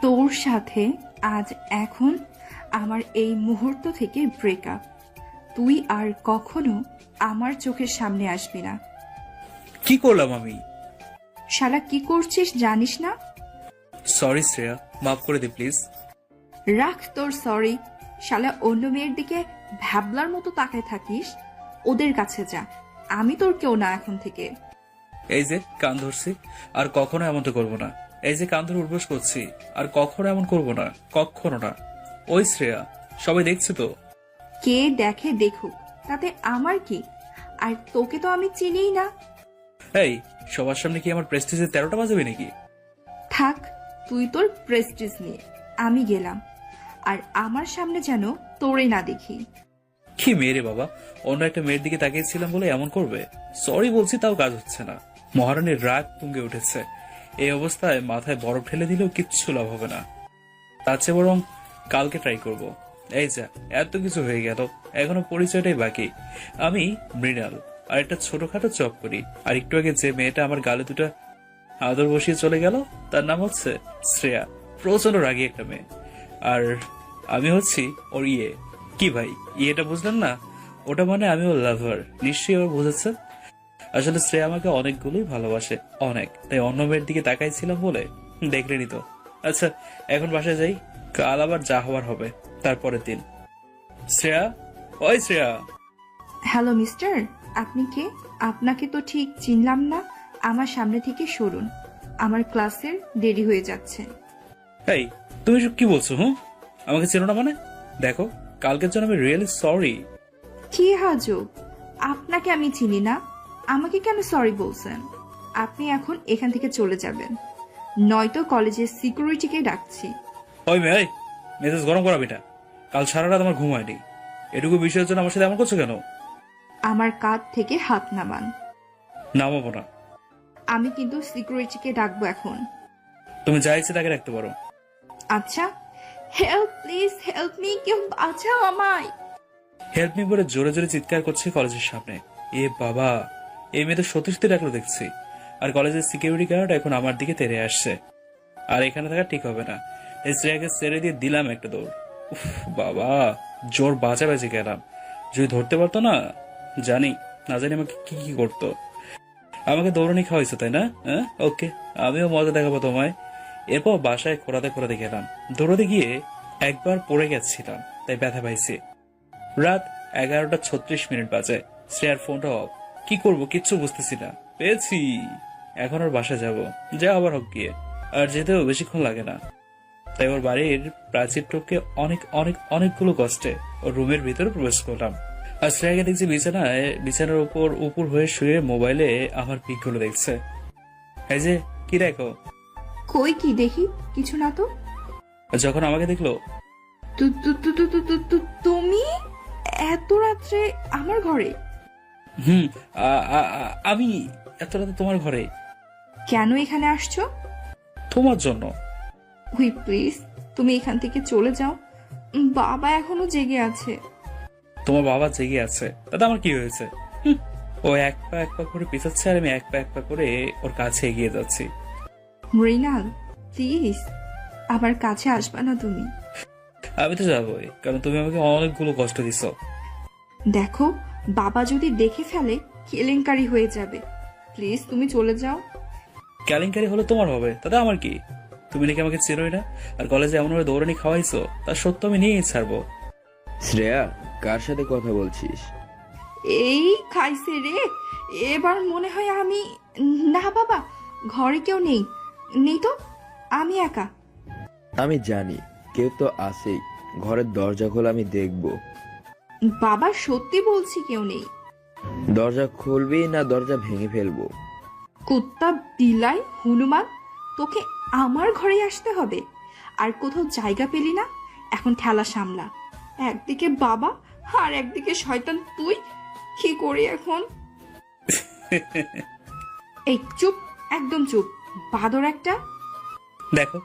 তোর সাথে আজ এখন আমার এই মুহূর্ত থেকে ব্রেকআপ। তুই আর কখনো আমার চোখের সামনে আসবি না। কি করলাম আমি? শালা কি করছিস জানিস না? সরি শ্রেয়া, মাফ করে দে প্লিজ। রাখ তোর সরি। শালা অন্য মেয়ের দিকে ভ্যাবলার মতো তাকায় থাকিস। ওদের কাছে যা, আমি তোর কেউ না এখন থেকে। এই যে কান ধরছি, আর কখনো এমনটা করবো না। এই যে কান ধরে উঠবোস করছি, আর কখনো এমন করবো না, কখনো না। ওই শ্রেয়া, সবাই দেখছে তো? কে দেখে দেখুক, তাতে আমার কি? আর তোকে তো আমি চিনিই না। এই, সবার সামনে কি আমার প্রেস্টিজের 13টা বাজাবে নাকি? থাক, তুই তোর প্রেস্টিজ নিয়ে। আমি গেলাম, আর আমার সামনে যেন তোরে না দেখি। কি মেয়ে বাবা, অন্য একটা মেয়ের দিকে তাকিয়েছিলাম বলে এমন করবে? সরি বলছি, তাও কাজ হচ্ছে না। মহারানীর রাগ তুঙ্গে উঠেছে। এই অবস্থায় মাথায় বরফ ঢেলে দিলেও কিচ্ছু লাভ হবে না। তার চেয়ে বরং কালকে ট্রাই করব। এই যা, এত কিছু হয়ে গেল, এখনো পরিচয়টাই বাকি। আমি মৃণাল, আর একটা ছোটখাটো জব করি। আর একটু আগে যে মেয়েটা আমার গালে দুটা আদর বসিয়ে চলে গেল, তার নাম হচ্ছে শ্রেয়া। প্রচন্ড রাগী একটা মেয়ে। আর আমি হচ্ছি ওর ইয়ে। কি ভাই, ইয়েটা বুঝলেন না? ওটা মানে আমি ওর লাভার। নিশ্চয়ই ওর বুঝেছে। আসলে শ্রেয়া আমাকে অনেকগুলোই ভালোবাসে, অনেক। তাই অন্য মেয়ের দিকে তাকাইছিলাম বলে দেখলেনি তো। আচ্ছা, এখন বাসায় যাই, কাল আবার যা হওয়ার হবে। তারপরের দিন। শ্রেয়া, ওই শ্রেয়া। হ্যালো মিস্টার, আপনি কে? আপনাকে তো ঠিক চিনলাম না। আমার সামনে থেকে সরুন, আমার ক্লাসের দেরি হয়ে যাচ্ছে। এই, তুমি সব কি বলছো? আমাকে চেনো না মানে? দেখো, কালকের জন্য আমি রিয়েলি সরি। কি হাজব, আপনাকে আমি চিনি না, আমাকে কেন সরি বলছেন? আপনি এখন এখান থেকে চলে যাবেন, নয়তো কলেজের সিকিউরিটিকে ডাকছি। ওই মেয়ে, মেজাজ গরম করা বেটা। কাল সারা রাত আমার ঘুম হয়নি। এটুকু বিষয়ের জন্য আমার সাথে এমন করছো কেন? আমার কাঁধ থেকে হাত নামান। নামাবো না। আমি কিন্তু সিকিউরিটিকে ডাকবো এখন। তুমি যা ইচ্ছে তাকে রাখতে পারো। আচ্ছা, হেল্প প্লিজ, হেল্প মি, কেউ বাঁচাও আমায়। হেল্প মি বলে জোরে জোরে চিৎকার করছে কলেজের সামনে। এ বাবা, এই মেয়ে তো সত্যি সত্যি ডাকলো দেখছি। আর কলেজের সিকিউরিটি গার্ড এখন আমার দিকে তেড়ে আসছে। আর এখানে থাকা ঠিক হবে না। এই শ্রেয়াকে ছেড়ে দিয়ে দিলাম একটা দৌড়। উফ বাবা, জোর বাঁচাবাজি গেলাম। যদি ধরতে পারতো না, জানি না জানি আমাকে কি কি করতো। আমাকে দৌড়ানি খাওয়াইছো তাই না? হ্যাঁ, ওকে, আমিও মজা দেখাবো তোমায়। এরপর বাসায় খোরাতে খোরাতে গেলাম। দৌড়াতে গিয়ে একবার পড়ে গেছিলাম, তাই ব্যথা পাইছি। রাত 11:36 বাজে। শ্রেয়ার ফোনটা অফ। কি করব কিচ্ছু বুঝতেছি না। পেয়েছি, এখন ওর বাসা যাব, যা আবার হোক গিয়ে। আর যেতেও বেশিক্ষণ লাগে না। তাই ওর বাড়ির প্রাচীর টপকে অনেক অনেক অনেকগুলো কষ্টে ওর রুমের ভিতরে প্রবেশ করলাম। আর শ্রেয়াকে দেখছি বিছানার উপর উপর হয়ে শুয়ে মোবাইলে আমার পিকগুলো দেখছে। এই যে, কি দেখো? কই কি দেখি? কিছু না তো। যখন আমাকে দেখলো, তুমি এত রাত্রে আমার ঘরে? হুম, আমি এত রাতে তোমার ঘরে? কেন এখানে আসছো? তোমার জন্য। হুই প্লিজ, তুমি এখান থেকে চলে যাও। বাবা এখনো জেগে আছে। তোমার বাবা জেগে আছে, তাতে আমার কি হয়েছে? ও এক পা করে পিছাচ্ছে, আর আমি এক পা করে ওর কাছে এগিয়ে যাচ্ছি। মৃণাল প্লিজ, আবার কাছে আসবা না তুমি। আমি তো যাবোই, কারণ তুমি আমাকে অনেকগুলো কষ্ট দিছো। দেখো, বাবা যদি দেখে ফেলে কেলেঙ্কারি হয়ে যাবে। প্লিজ তুমি চলে যাও। কেলেঙ্কারি হলে তোমার হবে, তাতে আমার কি? তুমি নাকি আমাকে চেনোই না, আর কলেজে এমন ভাবে দৌড়ানি খাওয়াইছো, তার সত্য আমি নিয়েই ছাড়বো। শ্রেয়া, কার সাথে কথা বলছিস? এই খাইছে রে, এবার মনে হয় আমি। না বাবা, ঘরে কেউ নেই। নেই তো, আমি একা। আমি জানি কেউ তো আছেই। ঘরের দরজা খোল, আমি দেখব। বাবা সত্যি বলছি, কেউ নেই। দরজা খুলবি না দরজা ভেঙে ফেলবো? কুত্তা বিলাই হনুমান, তোকে আমার ঘরে আসতে হবে? আর কোথাও জায়গা পেলি না? এখন ঠেলা সামলা। একদিকে বাবা আর একদিকে শয়তান তুই। কি করি এখন? এই চুপ, একদম চুপ, বাদর একটা। দেখো,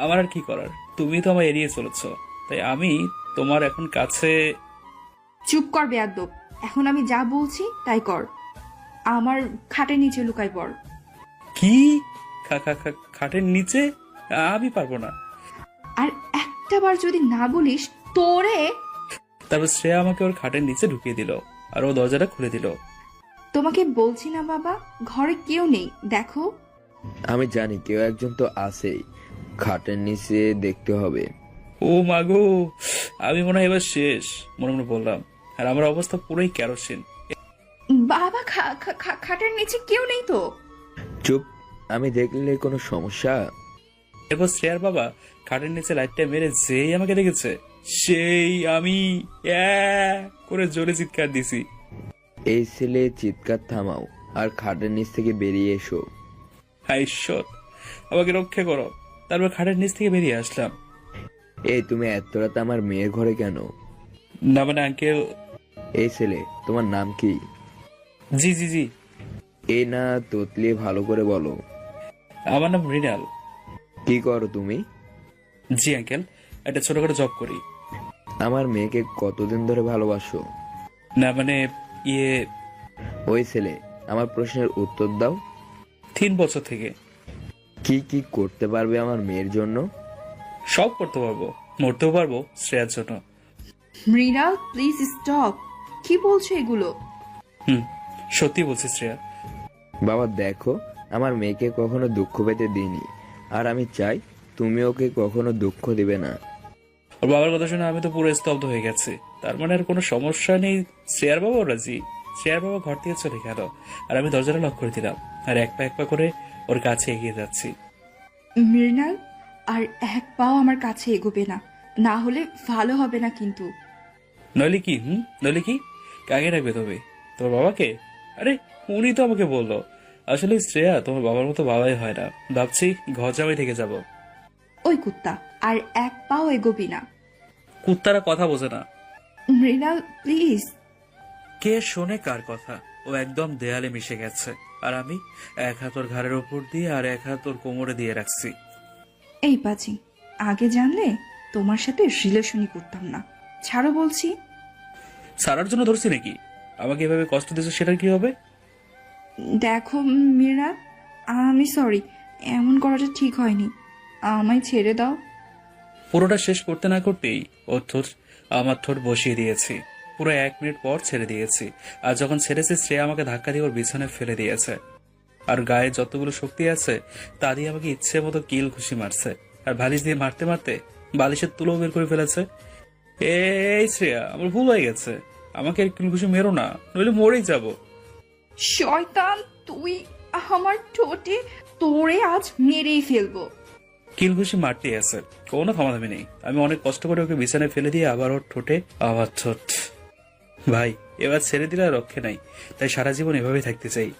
আমার আর কি করার, তুমি তো আমার এড়িয়ে চলেছ, তাই আমি তোমার এখন কাছে। চুপ কর বেয়াদ্দপ, এখন আমি যা বলছি তাই কর। আমার খাটের নিচে লুকাই পড়। কি? খাটের নিচে? আমি পারবো না। আর একটা বার যদি না বলিস তোরে। তারপর শ্রেয়া আমাকে ওর খাটের নিচে ঢুকিয়ে দিল আর ও দরজাটা খুলে দিল। তোমাকে বলছি না বাবা, ঘরে কেউ নেই, দেখো। আমি জানি কেউ একজন তো আছেই, খাটের নিচে দেখতে হবে। ও মাগো, আমি মনে হয় এবার শেষ, মনে মনে বললাম। আর আমার অবস্থা পুরোই কেরোসিন। বাবা খাটের নিচে কেউ নেই তো। চুপ, আমি দেখলে কোনো সমস্যা? এরপর শ্রেয়ার বাবা খাটের নিচে লাইটটা মেরে যেই আমাকে দেখেছে, সেই আমি করে জোরে চিৎকার দিছি। এই ছেলে, চিৎকার থামাও আর খাটের নিচ থেকে বেরিয়ে এসো। হায় ঈশ্বর, আমাকে রক্ষা করো। তারপর খাটের নিচ থেকে বেরিয়ে আসলাম। এই তুমি এত রাতে আমার মেয়ের ঘরে কেন? না মানে আঙ্কেল। এই ছেলে, তোমার নাম কি? জি জি জি, এই না তোতলিয়ে ভালো করে বলো। আমার নাম মৃণাল। কি করো তুমি? জি আঙ্কেল, একটা ছোটখাটো জব করি। আমার মেয়েকে কতদিন ধরে ভালোবাসো? না মানে ইয়ে, ওই ছেলে, আমার প্রশ্নের উত্তর দাও। 3 বছর থেকে। কি কি করতে পারবে আমার মেয়ের জন্য? সব করতে পারবো, মরতেও পারবো শ্রেয়ার জন্য। মৃণাল প্লিজ স্টপ, কি বলছো এগুলো? সত্যি বলছি শ্রেয়া। বাবা দেখো, আমার মেয়েকে কখনো দুঃখ পেতে দিইনি, আর আমি চাই তুমি ওকে কখনো দুঃখ দিবে না। ওর বাবার কথা শুনে আমি তো পুরো স্তব্ধ হয়ে গেছি। তার মানে আর কোনো সমস্যা নেই, শ্রেয়ার বাবাও রাজি। শ্রেয়ার বাবা ঘর থেকে চলে গেল আর আমি দরজাটা লক করে দিলাম আর এক পা করে ওর কাছে এগিয়ে যাচ্ছি। মৃণাল, আর এক পাও আমার কাছে এগোবে না, না হলে ভালো হবে না কিন্তু। নইলে কি? নইলে কি? কাকে রাখবে তবে? তোমার বাবাকে? আরে উনি তো আমাকে বললো। আসলে শ্রেয়া তোমার বাবার মতো বাবাই হয় না, ভাবছি ঘর জামাই থেকে যাব। ওই কুত্তা, আর এক পাও এগোবি না। কুত্তারা কথা বোঝে না। মৃণাল প্লিজ। কে শোনে কার কথা? ও একদম দেয়ালে মিশে গেছে আর আমি এক হাত ওর ঘাড়ের ওপর দিয়ে আর এক হাত ওর কোমরে দিয়ে রাখছি। এই পাজি, আগে জানলে তোমার সাথে রিলেশনই করতাম না, ছাড়ো বলছি। সারার জন্য ধরছি নাকি? আমাকে এভাবে কষ্ট দিচ্ছে, সেটার কি হবে? দেখো মৃণাল, আমি সরি, এমন করাটা ঠিক হয়নি, আমায় ছেড়ে দাও। পুরোটা শেষ করতে না করতেই ওর ঠোঁট আমার ঠোঁট বসিয়ে দিয়েছি। পুরো 1 মিনিট পর ছেড়ে দিয়েছি। আর যখন ছেড়েছি, শ্রেয়া আমাকে ধাক্কা দিয়ে ওর বিছানায় ফেলে দিয়েছে আর গায়ে যতগুলো শক্তি আছে তা দিয়ে আমাকে ইচ্ছে মতো কিল ঘুষি মারছে। আর বালিশ দিয়ে মারতে মারতে বালিশের তুলো বের করে ফেলেছে। এই শ্রেয়া, আমার ভুল হয়ে গেছে, আমাকে আর কিল ঘুষি মেরো না, নইলে মরেই যাব। শয়তান তুই, আমার ঠোঁটে তোরে আজ মেরেই ফেলবো। কিল ঘুষি মারতেই আছে, কোনো থামাথামি নেই। আমি অনেক কষ্ট করে ওকে বিছানায় ফেলে দিয়ে আবার ওর ঠোঁটে আবার ঠোঁট। ভাই, এবার ছেড়ে দিলে আর রক্ষে নাই, তাই সারা জীবন এভাবেই থাকতে চাই।